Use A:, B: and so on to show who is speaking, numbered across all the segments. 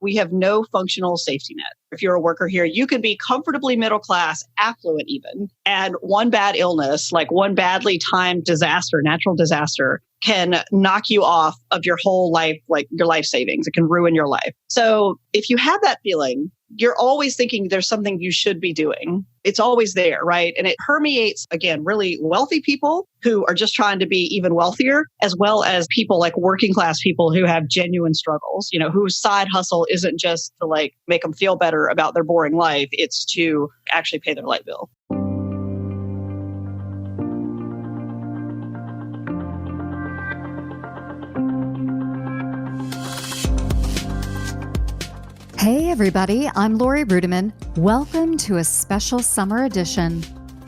A: we have no functional safety net. If you're a worker here, you can be comfortably middle class, affluent even, and one bad illness, like one badly timed disaster, natural disaster, can knock you off of your whole life, like your life savings. It can ruin your life. So if you have that feeling, you're always thinking there's something you should be doing. It's always there, right? And it permeates, again, really wealthy people who are just trying to be even wealthier, as well as people like working class people who have genuine struggles, whose side hustle isn't just to like make them feel better about their boring life. It's to actually pay their light bill.
B: Hey everybody, I'm Lori Rudiman. Welcome to a special summer edition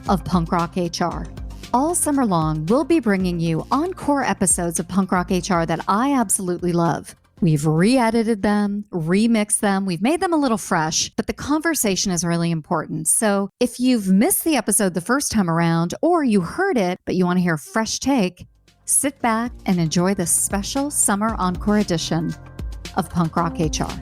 B: of Punk Rock HR. All summer long, we'll be bringing you encore episodes of Punk Rock HR that I absolutely love. We've re-edited them, remixed them, we've made them a little fresh, but the conversation is really important. So if you've missed the episode the first time around, or you heard it, but you want to hear a fresh take, sit back and enjoy this special summer encore edition of Punk Rock HR.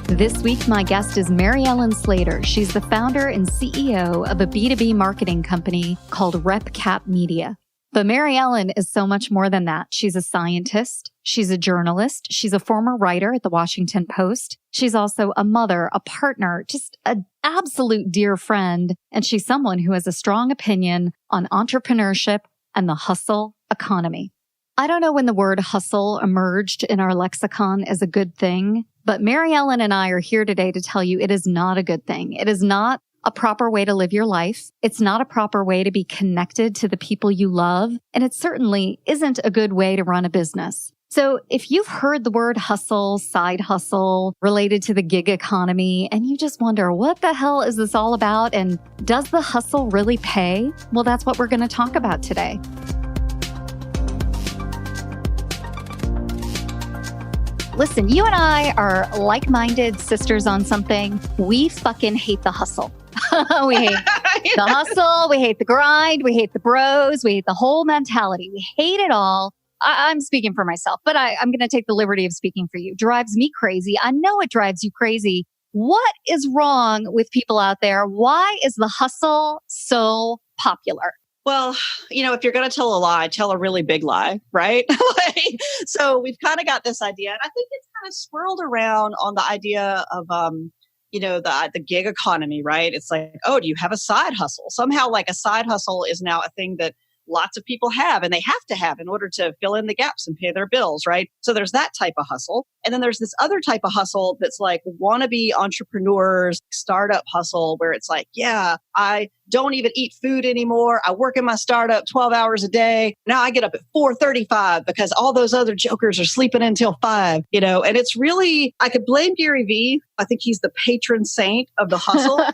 B: This week, my guest is Mary Ellen Slayter. She's the founder and CEO of a B2B marketing company called RepCap Media. But Mary Ellen is so much more than that. She's a scientist. She's a journalist. She's a former writer at the Washington Post. She's also a mother, a partner, just an absolute dear friend. And she's someone who has a strong opinion on entrepreneurship and the hustle economy. I don't know when the word hustle emerged in our lexicon as a good thing, but Mary Ellen and I are here today to tell you it is not a good thing. It is not a proper way to live your life. It's not a proper way to be connected to the people you love. And it certainly isn't a good way to run a business. So if you've heard the word hustle, side hustle related to the gig economy, and you just wonder, what the hell is this all about? And does the hustle really pay? Well, that's what we're going to talk about today. Listen, you and I are like-minded sisters on something. We fucking hate the hustle. We hate the hustle. We hate the grind. We hate the bros. We hate the whole mentality. We hate it all. I'm speaking for myself, but I'm going to take the liberty of speaking for you. Drives me crazy. I know it drives you crazy. What is wrong with people out there? Why is the hustle so popular?
A: Well, if you're going to tell a lie, tell a really big lie, right? So we've kind of got this idea, and I think it's kind of swirled around on the idea of, the gig economy, right? It's like, oh, do you have a side hustle? Somehow like a side hustle is now a thing that lots of people have and they have to have in order to fill in the gaps and pay their bills, right? So there's that type of hustle. And then there's this other type of hustle that's like wannabe entrepreneurs, startup hustle, where it's like, yeah, I don't even eat food anymore. I work in my startup 12 hours a day. Now I get up at 4:35 because all those other jokers are sleeping until 5, and it's really, I could blame Gary Vee. I think he's the patron saint of the hustle.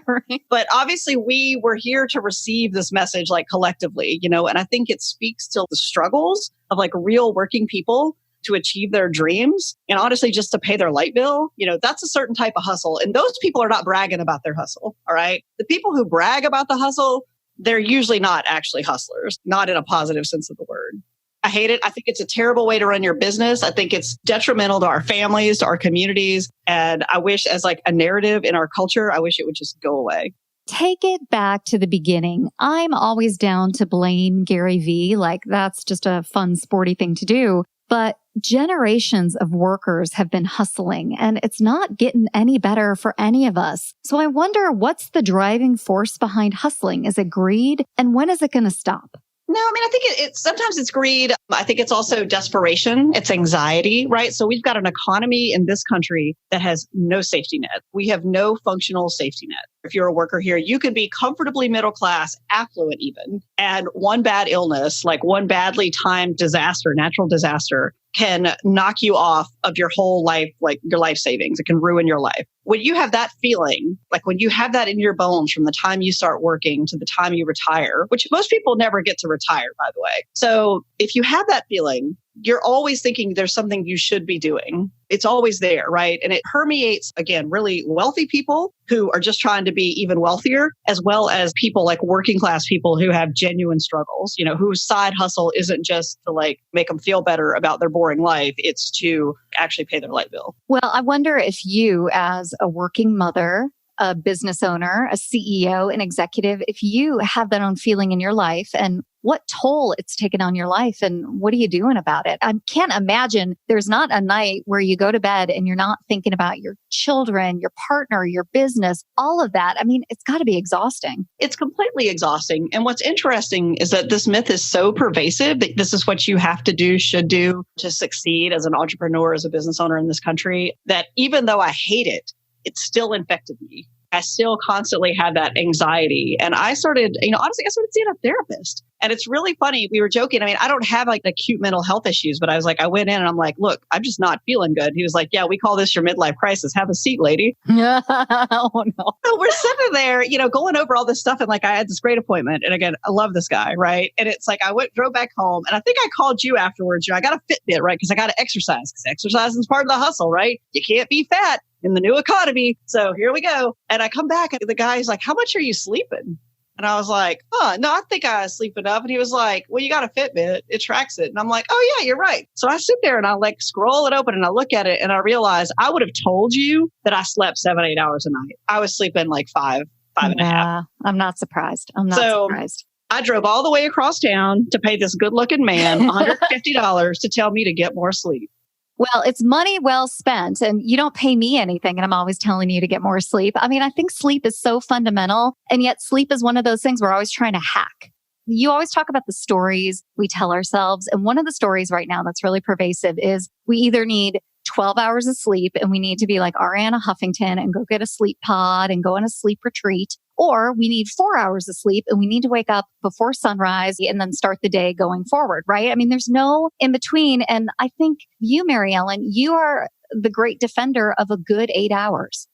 A: Right. But obviously we were here to receive this message like collectively, and I think it speaks to the struggles of like real working people to achieve their dreams and honestly just to pay their light bill. That's a certain type of hustle. And those people are not bragging about their hustle. All right. The people who brag about the hustle, they're usually not actually hustlers, not in a positive sense of the word. I hate it. I think it's a terrible way to run your business. I think it's detrimental to our families, to our communities. And I wish as like a narrative in our culture, I wish it would just go away.
B: Take it back to the beginning. I'm always down to blame Gary Vee. Like that's just a fun, sporty thing to do. But generations of workers have been hustling and it's not getting any better for any of us. So I wonder what's the driving force behind hustling? Is it greed? And when is it going to stop?
A: No, I mean, I think it's sometimes it's greed. I think it's also desperation. It's anxiety, right? So we've got an economy in this country that has no safety net. We have no functional safety net. If you're a worker here, you can be comfortably middle class, affluent even, and one bad illness, like one badly timed disaster, natural disaster, can knock you off of your whole life, like your life savings. It can ruin your life. When you have that feeling, like when you have that in your bones from the time you start working to the time you retire, which most people never get to retire, by the way. So if you have that feeling, you're always thinking there's something you should be doing. It's always there, right? And it permeates, again, really wealthy people who are just trying to be even wealthier, as well as people like working class people who have genuine struggles, whose side hustle isn't just to like make them feel better about their boring life. It's to actually pay their light bill.
B: Well, I wonder if you, as a working mother, a business owner, a CEO, an executive, if you have that own feeling in your life and what toll it's taken on your life and what are you doing about it? I can't imagine there's not a night where you go to bed and you're not thinking about your children, your partner, your business, all of that. I mean, it's got to be exhausting.
A: It's completely exhausting. And what's interesting is that this myth is so pervasive that this is what you have to do, should do to succeed as an entrepreneur, as a business owner in this country, that even though I hate it, it still infected me. I still constantly had that anxiety. And I started, honestly, I started seeing a therapist. And it's really funny. We were joking. I mean, I don't have like acute mental health issues, but I was like, I went in and I'm like, look, I'm just not feeling good. He was like, yeah, we call this your midlife crisis. Have a seat, lady.
B: Oh, no.
A: So we're sitting there, going over all this stuff. And like, I had this great appointment. And again, I love this guy, right? And it's like, drove back home. And I think I called you afterwards. I got a Fitbit, right? Because I got to exercise, because exercise is part of the hustle, right? You can't be fat in the new economy. So here we go. And I come back and the guy's like, how much are you sleeping? And I was like, no, I think I sleep enough. And he was like, well, you got a Fitbit. It tracks it. And I'm like, oh yeah, you're right. So I sit there and I like scroll it open and I look at it and I realize I would have told you that I slept 7-8 hours a night. I was sleeping like five and a half.
B: I'm not surprised. Surprised.
A: I drove all the way across town to pay this good looking man $150 to tell me to get more sleep.
B: Well, it's money well spent and you don't pay me anything. And I'm always telling you to get more sleep. I mean, I think sleep is so fundamental. And yet sleep is one of those things we're always trying to hack. You always talk about the stories we tell ourselves. And one of the stories right now that's really pervasive is we either need 12 hours of sleep and we need to be like Ariana Huffington and go get a sleep pod and go on a sleep retreat. Or we need 4 hours of sleep and we need to wake up before sunrise and then start the day going forward, right? I mean, there's no in between. And I think you, Mary Ellen, you are the great defender of a good 8 hours.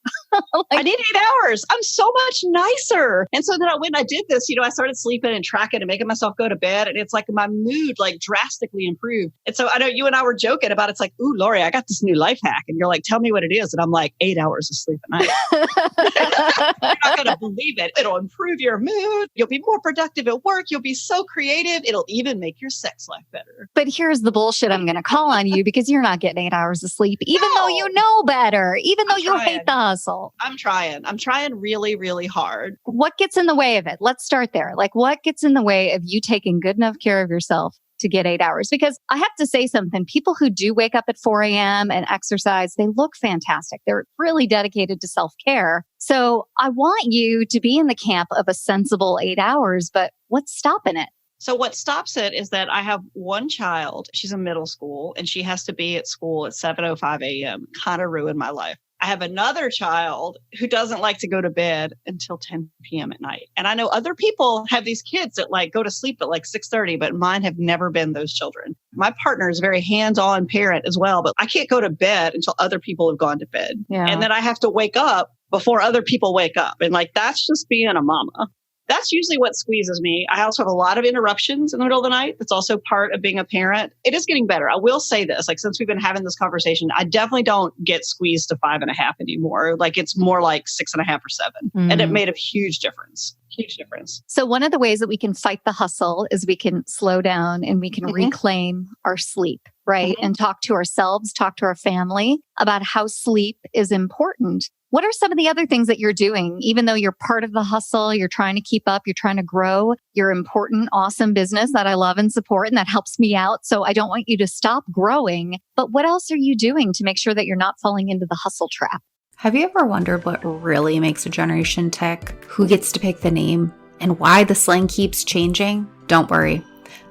A: I need 8 hours. I'm so much nicer. And so then when I did this, I started sleeping and tracking and making myself go to bed. And it's like my mood like drastically improved. And so I know you and I were joking about it's like, ooh, Lori, I got this new life hack. And you're like, tell me what it is. And I'm like, 8 hours of sleep a night. You're not going to believe it. It'll improve your mood. You'll be more productive at work. You'll be so creative. It'll even make your sex life better.
B: But here's the bullshit I'm going to call on you because you're not getting 8 hours of sleep, even though you know better, even though you hate the hustle.
A: I'm trying really, really hard.
B: What gets in the way of it? Let's start there. Like what gets in the way of you taking good enough care of yourself to get 8 hours? Because I have to say something. People who do wake up at 4 a.m. and exercise, they look fantastic. They're really dedicated to self-care. So I want you to be in the camp of a sensible 8 hours, but what's stopping it?
A: So what stops it is that I have one child. She's in middle school and she has to be at school at 7:05 a.m. Kind of ruined my life. I have another child who doesn't like to go to bed until 10 p.m. at night. And I know other people have these kids that like go to sleep at like 6:30, but mine have never been those children. My partner is a very hands-on parent as well, but I can't go to bed until other people have gone to bed. Yeah. And then I have to wake up before other people wake up. And like, that's just being a mama. That's usually what squeezes me. I also have a lot of interruptions in the middle of the night. That's also part of being a parent. It is getting better. I will say this, like since we've been having this conversation, I definitely don't get squeezed to 5.5 anymore. Like it's more like 6.5 or 7. And it made a huge difference. Huge difference.
B: So one of the ways that we can fight the hustle is we can slow down and we can reclaim our sleep, right? And talk to ourselves, talk to our family about how sleep is important. What are some of the other things that you're doing? Even though you're part of the hustle, you're trying to keep up, you're trying to grow your important, awesome business that I love and support and that helps me out. So I don't want you to stop growing. But what else are you doing to make sure that you're not falling into the hustle trap?
C: Have you ever wondered what really makes a generation tick? Who gets to pick the name? And why the slang keeps changing? Don't worry,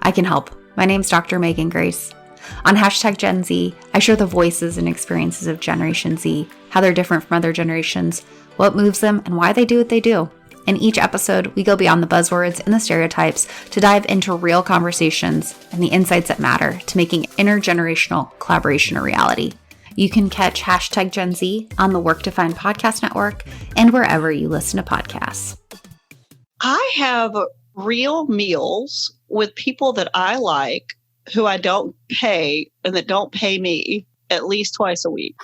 C: I can help. My name's Dr. Megan Grace. On #Gen Z, I share the voices and experiences of Generation Z, how they're different from other generations, what moves them, and why they do what they do. In each episode, we go beyond the buzzwords and the stereotypes to dive into real conversations and the insights that matter to making intergenerational collaboration a reality. You can catch hashtag Gen Z on the Work Defined Podcast Network and wherever you listen to podcasts.
A: I have real meals with people that I like who I don't pay and that don't pay me at least twice a week.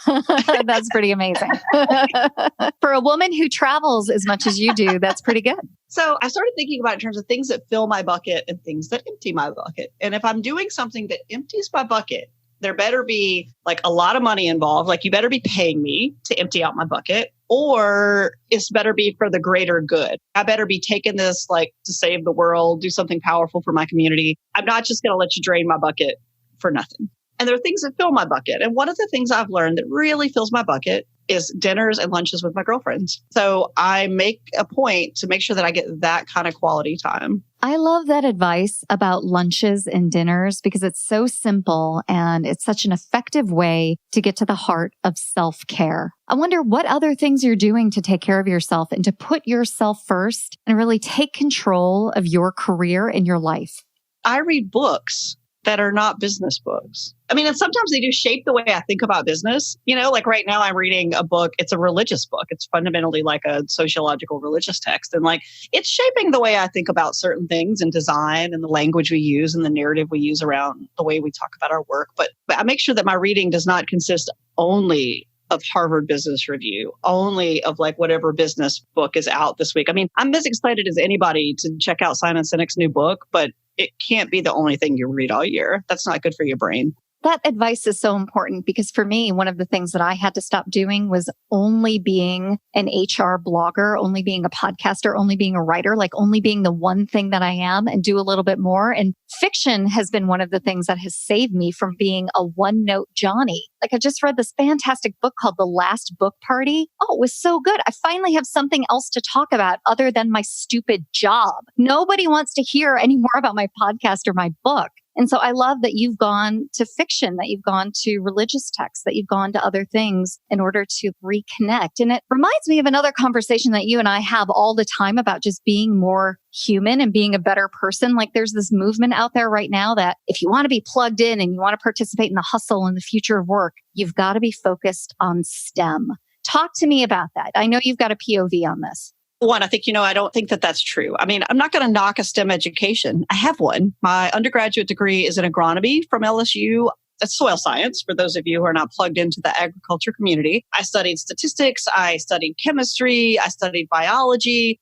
B: That's pretty amazing. For a woman who travels as much as you do, that's pretty good.
A: So I started thinking about it in terms of things that fill my bucket and things that empty my bucket. And if I'm doing something that empties my bucket, there better be like a lot of money involved. Like you better be paying me to empty out my bucket, or it's better be for the greater good. I better be taking this like to save the world, do something powerful for my community. I'm not just going to let you drain my bucket for nothing. And there are things that fill my bucket. And one of the things I've learned that really fills my bucket is dinners and lunches with my girlfriends. So I make a point to make sure that I get that kind of quality time.
B: I love that advice about lunches and dinners because it's so simple and it's such an effective way to get to the heart of self-care. I wonder what other things you're doing to take care of yourself and to put yourself first and really take control of your career and your life.
A: I read books that are not business books. I mean, and sometimes they do shape the way I think about business. You know, like right now I'm reading a book. It's a religious book. It's fundamentally like a sociological religious text. And like, it's shaping the way I think about certain things and design and the language we use and the narrative we use around the way we talk about our work. But I make sure that my reading does not consist only of Harvard Business Review, only of like whatever business book is out this week. I mean, I'm as excited as anybody to check out Simon Sinek's new book, but it can't be the only thing you read all year. That's not good for your brain.
B: That advice is so important because for me, one of the things that I had to stop doing was only being an HR blogger, only being a podcaster, only being a writer, like only being the one thing that I am and do a little bit more. And fiction has been one of the things that has saved me from being a one-note Johnny. Like I just read this fantastic book called The Last Book Party. Oh, it was so good. I finally have something else to talk about other than my stupid job. Nobody wants to hear any more about my podcast or my book. And so I love that you've gone to fiction, that you've gone to religious texts, that you've gone to other things in order to reconnect. And it reminds me of another conversation that you and I have all the time about just being more human and being a better person. Like there's this movement out there right now that if you want to be plugged in and you want to participate in the hustle and the future of work, you've got to be focused on STEM. Talk to me about that. I know you've got a POV on this.
A: One, I think, I don't think that that's true. I mean, I'm not going to knock a STEM education. I have one. My undergraduate degree is in agronomy from LSU. That's soil science, for those of you who are not plugged into the agriculture community. I studied statistics. I studied chemistry. I studied biology.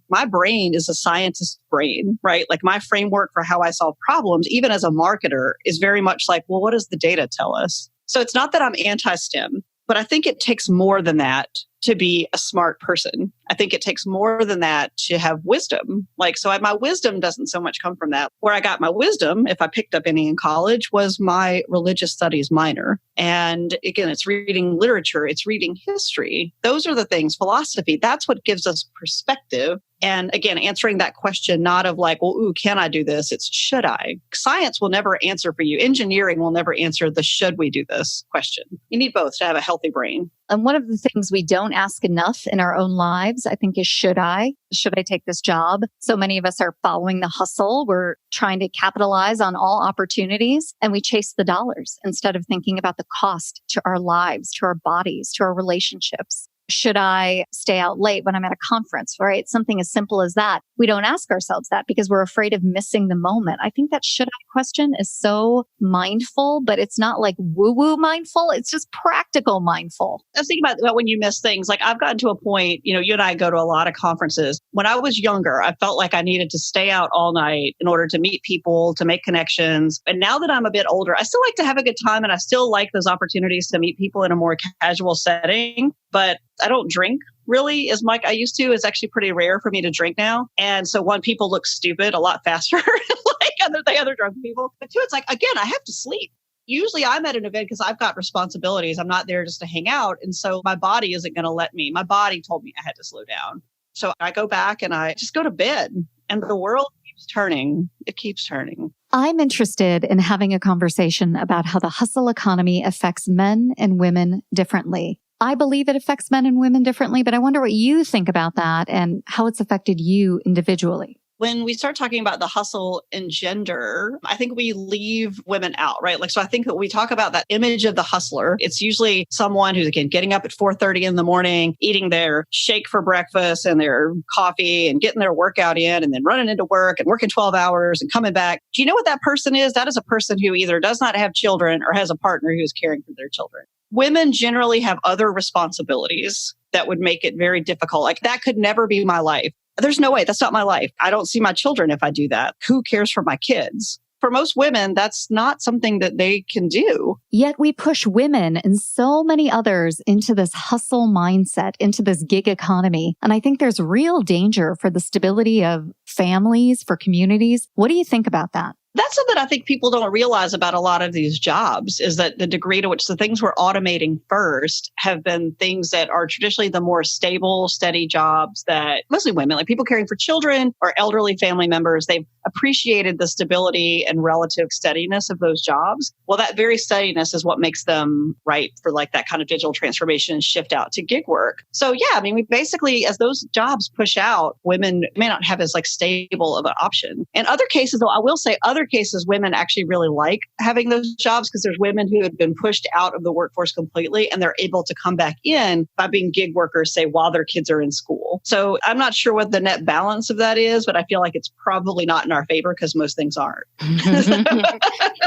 A: My brain is a scientist's brain, right? Like my framework for how I solve problems, even as a marketer, is very much like, well, what does the data tell us? So it's not that I'm anti-STEM, but I think it takes more than that to be a smart person. I think it takes more than that to have wisdom. My wisdom doesn't so much come from that. Where I got my wisdom, if I picked up any in college, was my religious studies minor. And again, it's reading literature, it's reading history. Those are the things, philosophy, that's what gives us perspective. And again, answering that question, not of like, well, ooh, can I do this? It's should I? Science will never answer for you. Engineering will never answer the should we do this question. You need both to have a healthy brain.
B: And one of the things we don't ask enough in our own lives, I think, is should I? Should I take this job? So many of us are following the hustle. We're trying to capitalize on all opportunities and we chase the dollars instead of thinking about the cost to our lives, to our bodies, to our relationships. Should I stay out late when I'm at a conference, right? Something as simple as that. We don't ask ourselves that because we're afraid of missing the moment. I think that should I question is so mindful, but it's not like woo-woo mindful. It's just practical mindful.
A: I was thinking about when you miss things. Like I've gotten to a point, you and I go to a lot of conferences. When I was younger, I felt like I needed to stay out all night in order to meet people, to make connections. And now that I'm a bit older, I still like to have a good time and I still like those opportunities to meet people in a more casual setting. But I don't drink really as much I used to. It's actually pretty rare for me to drink now. And so one, people look stupid a lot faster, like other drunk people. But two, it's like, again, I have to sleep. Usually I'm at an event because I've got responsibilities. I'm not there just to hang out. And so my body isn't going to let me. My body told me I had to slow down. So I go back and I just go to bed and the world keeps turning. It keeps turning.
B: I'm interested in having a conversation about how the hustle economy affects men and women differently. I believe it affects men and women differently, but I wonder what you think about that and how it's affected you individually.
A: when we start talking about the hustle and gender, I think we leave women out, right? Like, so I think that we talk about that image of the hustler. It's usually someone who's, again, getting up at 4:30 in the morning, eating their shake for breakfast and their coffee and getting their workout in and then running into work and working 12 hours and coming back. Do you know what that person is? That is a person who either does not have children or has a partner who's caring for their children. Women generally have other responsibilities that would make it very difficult. Like, that could never be my life. There's no way. That's not my life. I don't see my children if I do that. Who cares for my kids? For most women, that's not something that they can do.
B: Yet we push women and so many others into this hustle mindset, into this gig economy. And I think there's real danger for the stability of families, for communities. What do you think about that?
A: That's something I think people don't realize about a lot of these jobs, is that the degree to which the things we're automating first have been things that are traditionally the more stable, steady jobs that mostly women, like people caring for children or elderly family members, they've appreciated the stability and relative steadiness of those jobs. Well, that very steadiness is what makes them right for like that kind of digital transformation and shift out to gig work. So yeah, I mean, we basically, as those jobs push out, women may not have as like stable of an option. In other cases, though, I will say other cases, women actually really like having those jobs because there's women who have been pushed out of the workforce completely and they're able to come back in by being gig workers, say, while their kids are in school. So I'm not sure what the net balance of that is, but I feel like it's probably not in our favor because most things aren't.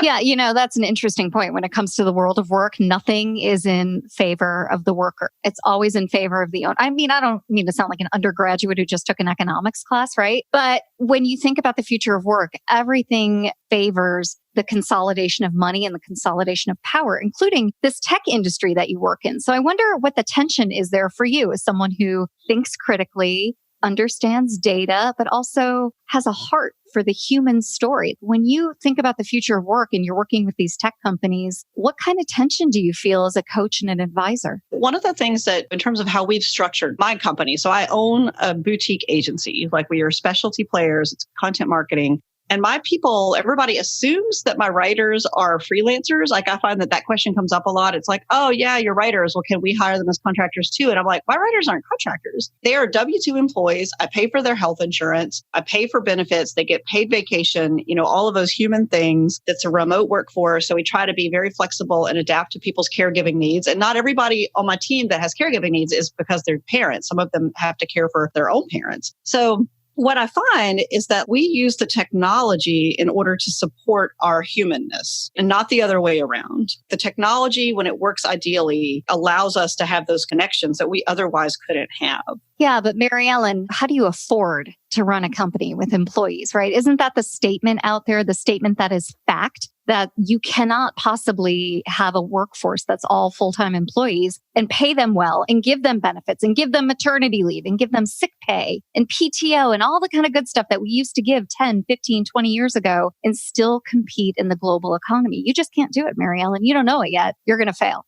B: Yeah, that's an interesting point. When it comes to the world of work, nothing is in favor of the worker. It's always in favor of the owner. I mean, I don't mean to sound like an undergraduate who just took an economics class, right? But when you think about the future of work, everything favors the consolidation of money and the consolidation of power, including this tech industry that you work in. So I wonder what the tension is there for you as someone who thinks critically, understands data, but also has a heart for the human story. When you think about the future of work and you're working with these tech companies, what kind of tension do you feel as a coach and an advisor?
A: One of the things that, in terms of how we've structured my company, so I own a boutique agency, like we are specialty players, it's content marketing. And my people, everybody assumes that my writers are freelancers. Like, I find that question comes up a lot. It's like, oh yeah, you're writers. Well, can we hire them as contractors too? And I'm like, my writers aren't contractors. They are W-2 employees. I pay for their health insurance. I pay for benefits. They get paid vacation, all of those human things. It's a remote workforce. So we try to be very flexible and adapt to people's caregiving needs. And not everybody on my team that has caregiving needs is because they're parents. Some of them have to care for their own parents. So what I find is that we use the technology in order to support our humanness and not the other way around. The technology, when it works ideally, allows us to have those connections that we otherwise couldn't have.
B: Yeah, but Mary Ellen, how do you afford to run a company with employees, right? Isn't that the statement out there, the statement that is fact, that you cannot possibly have a workforce that's all full-time employees and pay them well and give them benefits and give them maternity leave and give them sick pay and PTO and all the kind of good stuff that we used to give 10, 15, 20 years ago and still compete in the global economy? You just can't do it, Mary Ellen. You don't know it yet. You're going to fail.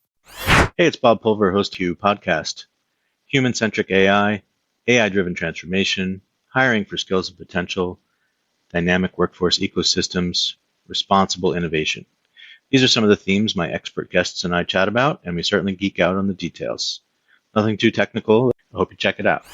D: Hey, it's Bob Pulver, host of Q Podcast. Human-centric AI, AI-driven transformation, hiring for skills and potential, dynamic workforce ecosystems, responsible innovation. These are some of the themes my expert guests and I chat about, and we certainly geek out on the details. Nothing too technical. I hope you check it out.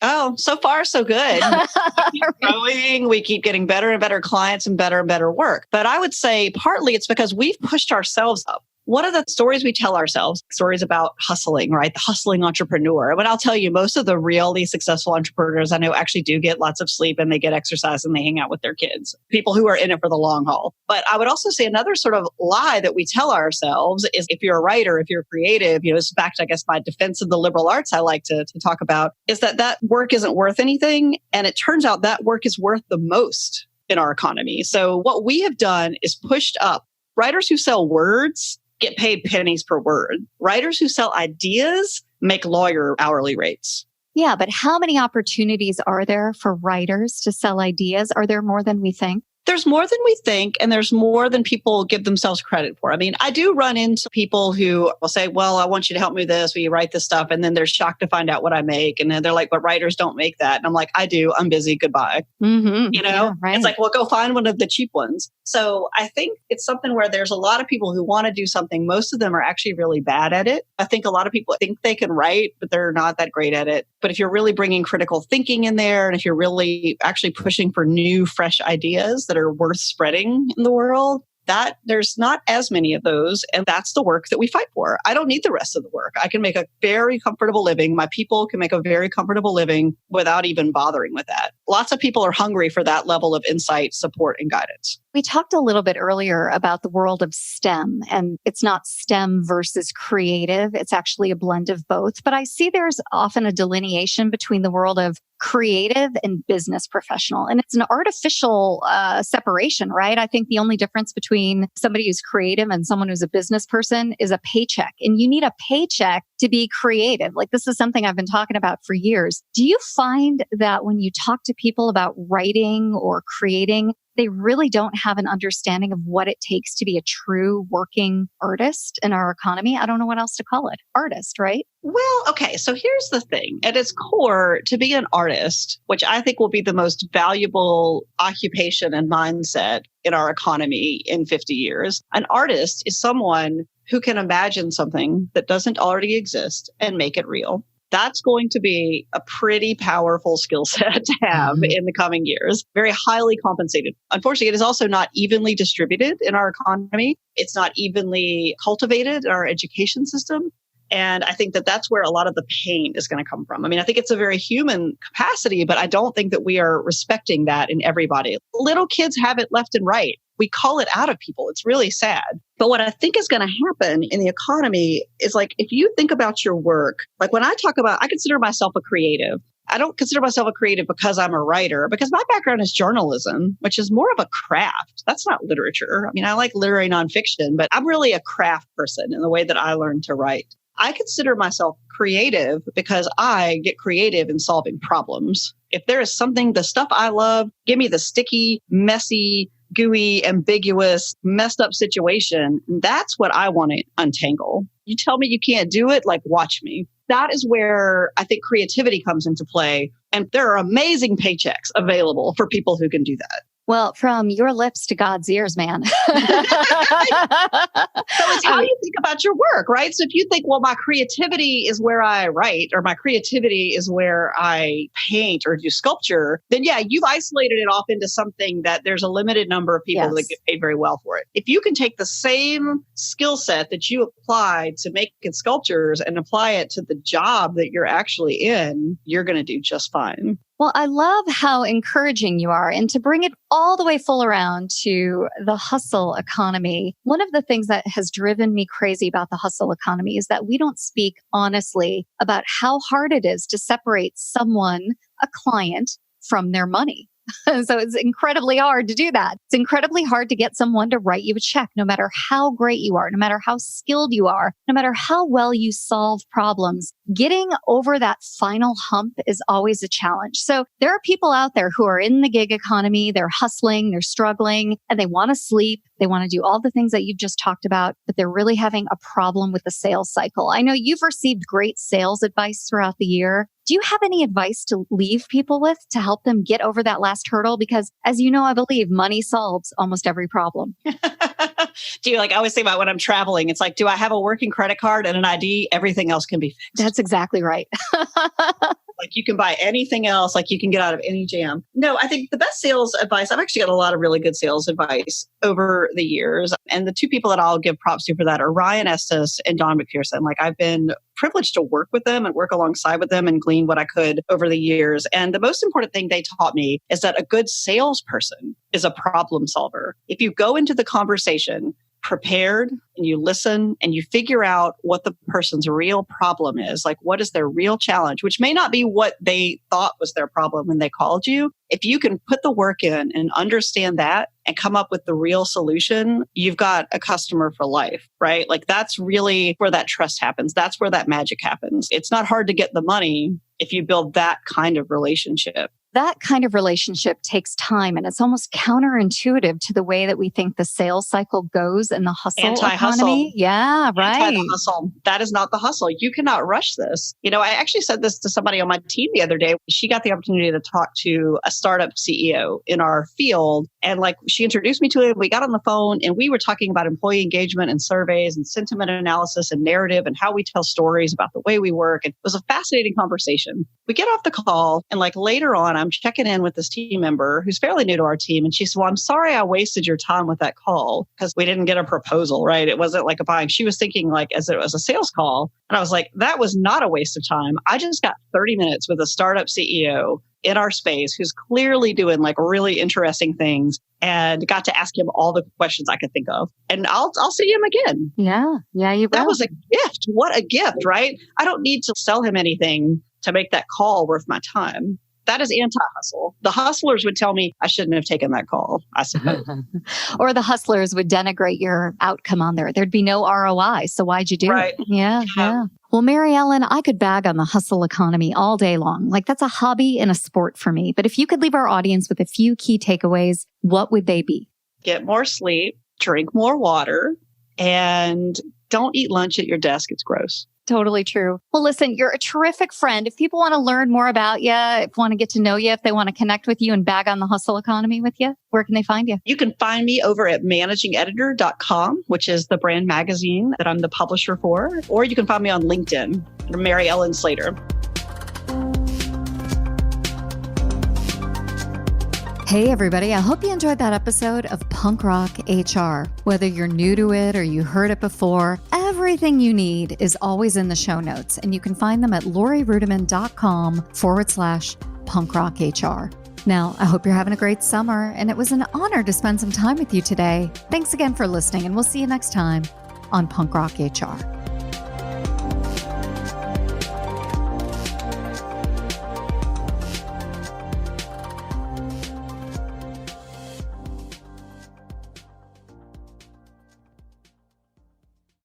A: Oh, so far, so good. We keep growing. We keep getting better and better clients and better work. But I would say partly it's because we've pushed ourselves up. One of the stories we tell ourselves, stories about hustling, right? The hustling entrepreneur. But I'll tell you, most of the really successful entrepreneurs I know actually do get lots of sleep and they get exercise and they hang out with their kids, people who are in it for the long haul. But I would also say another sort of lie that we tell ourselves is if you're a writer, if you're creative, it's back to, I guess, my defense of the liberal arts I like to talk about, is that work isn't worth anything. And it turns out that work is worth the most in our economy. So what we have done is pushed up writers who sell words get paid pennies per word. Writers who sell ideas make lawyer hourly rates.
B: Yeah, but how many opportunities are there for writers to sell ideas? Are there more than we think?
A: There's more than we think, and there's more than people give themselves credit for. I mean, I do run into people who will say, well, I want you to help me with this. Will you write this stuff? And then they're shocked to find out what I make. And then they're like, but writers don't make that. And I'm like, I do. I'm busy. Goodbye.
B: Mm-hmm.
A: Yeah,
B: right.
A: It's like, well, go find one of the cheap ones. So I think it's something where there's a lot of people who want to do something. Most of them are actually really bad at it. I think a lot of people think they can write, but they're not that great at it. But if you're really bringing critical thinking in there, and if you're really actually pushing for new, fresh ideas that are worth spreading in the world, that there's not as many of those. And that's the work that we fight for. I don't need the rest of the work. I can make a very comfortable living. My people can make a very comfortable living without even bothering with that. Lots of people are hungry for that level of insight, support, and guidance.
B: We talked a little bit earlier about the world of STEM, and it's not STEM versus creative. It's actually a blend of both. But I see there's often a delineation between the world of creative and business professional. And it's an artificial separation, right? I think the only difference between somebody who's creative and someone who's a business person is a paycheck. And you need a paycheck to be creative. Like, this is something I've been talking about for years. Do you find that when you talk to people about writing or creating, they really don't have an understanding of what it takes to be a true working artist in our economy? I don't know what else to call it. Artist, right?
A: Well, okay. So here's the thing. At its core, to be an artist, which I think will be the most valuable occupation and mindset in our economy in 50 years, an artist is someone who can imagine something that doesn't already exist and make it real. That's going to be a pretty powerful skill set to have in the coming years. Very highly compensated. Unfortunately, it is also not evenly distributed in our economy. It's not evenly cultivated in our education system. And I think that that's where a lot of the pain is going to come from. I mean, I think it's a very human capacity, but I don't think that we are respecting that in everybody. Little kids have it left and right. We call it out of people. It's really sad. But what I think is going to happen in the economy is, like, if you think about your work, like when I talk about, I consider myself a creative. I don't consider myself a creative because I'm a writer, because my background is journalism, which is more of a craft. That's not literature. I mean, I like literary nonfiction, but I'm really a craft person in the way that I learned to write. I consider myself creative because I get creative in solving problems. If there is something, the stuff I love, give me the sticky, messy, gooey, ambiguous, messed up situation. That's what I want to untangle. You tell me you can't do it, like, watch me. That is where I think creativity comes into play. And there are amazing paychecks available for people who can do that.
B: Well, from your lips to God's ears, man.
A: So it's how you think about your work, right? So if you think, well, my creativity is where I write, or my creativity is where I paint or do sculpture, then yeah, you've isolated it off into something that there's a limited number of people that get paid very well for it. If you can take the same skill set that you applied to making sculptures and apply it to the job that you're actually in, you're going to do just fine.
B: Well, I love how encouraging you are. And to bring it all the way full around to the hustle economy, one of the things that has driven me crazy about the hustle economy is that we don't speak honestly about how hard it is to separate someone, a client, from their money. So it's incredibly hard to do that. It's incredibly hard to get someone to write you a check, no matter how great you are, no matter how skilled you are, no matter how well you solve problems. Getting over that final hump is always a challenge. So there are people out there who are in the gig economy, they're hustling, they're struggling, and they want to sleep. They want to do all the things that you've just talked about, but they're really having a problem with the sales cycle. I know you've received great sales advice throughout the year. Do you have any advice to leave people with to help them get over that last hurdle? Because as you know, I believe money solves almost every problem.
A: Do you, like, I always think about when I'm traveling, it's like, do I have a working credit card and an ID? Everything else can be fixed.
B: That's exactly right.
A: Like, you can buy anything else, like you can get out of any jam. No, I think the best sales advice, I've actually got a lot of really good sales advice over the years. And the two people that I'll give props to for that are Ryan Estes and Don McPherson. Like, I've been privileged to work with them and work alongside with them and glean what I could over the years. And the most important thing they taught me is that a good salesperson is a problem solver. If you go into the conversation prepared and you listen and you figure out what the person's real problem is, like what is their real challenge, which may not be what they thought was their problem when they called you. If you can put the work in and understand that and come up with the real solution, you've got a customer for life, right? Like, that's really where that trust happens. That's where that magic happens. It's not hard to get the money if you build that kind of relationship.
B: that kind of relationship takes time, and it's almost counterintuitive to the way that we think the sales cycle goes in the hustle
A: Anti-hustle.
B: economy. Yeah, right.
A: Anti-hustle. That is not the hustle. You cannot rush this. I actually said this to somebody on my team the other day. She got the opportunity to talk to a startup CEO in our field. And she introduced me to it. We got on the phone and we were talking about employee engagement and surveys and sentiment analysis and narrative and how we tell stories about the way we work. And it was a fascinating conversation. We get off the call and later on, I'm checking in with this team member who's fairly new to our team. And she said, well, I'm sorry I wasted your time with that call because we didn't get a proposal, right? It wasn't like a buying. She was thinking as it was a sales call. And I was like, that was not a waste of time. I just got 30 minutes with a startup CEO in our space who's clearly doing really interesting things and got to ask him all the questions I could think of. And I'll see him again.
B: Yeah. Yeah.
A: That was a gift. What a gift, right? I don't need to sell him anything to make that call worth my time. That is anti-hustle. The hustlers would tell me I shouldn't have taken that call, I suppose.
B: Or the hustlers would denigrate your outcome on there. There'd be no ROI. So why'd you do it? Yeah. Well, Mary Ellen, I could bag on the hustle economy all day long. That's a hobby and a sport for me. But if you could leave our audience with a few key takeaways, what would they be?
A: Get more sleep, drink more water, and don't eat lunch at your desk. It's gross.
B: Totally true. Well, listen, you're a terrific friend. If people want to learn more about you, if want to get to know you, if they want to connect with you and bag on the hustle economy with you, where can they find you?
A: You can find me over at managingeditor.com, which is the brand magazine that I'm the publisher for, or you can find me on LinkedIn, Mary Ellen Slayter.
B: Hey, everybody. I hope you enjoyed that episode of Punk Rock HR. Whether you're new to it or you heard it before, everything you need is always in the show notes, and you can find them at lorirudiman.com/punkrocHR. Now, I hope you're having a great summer, and it was an honor to spend some time with you today. Thanks again for listening, and we'll see you next time on Punk Rock HR.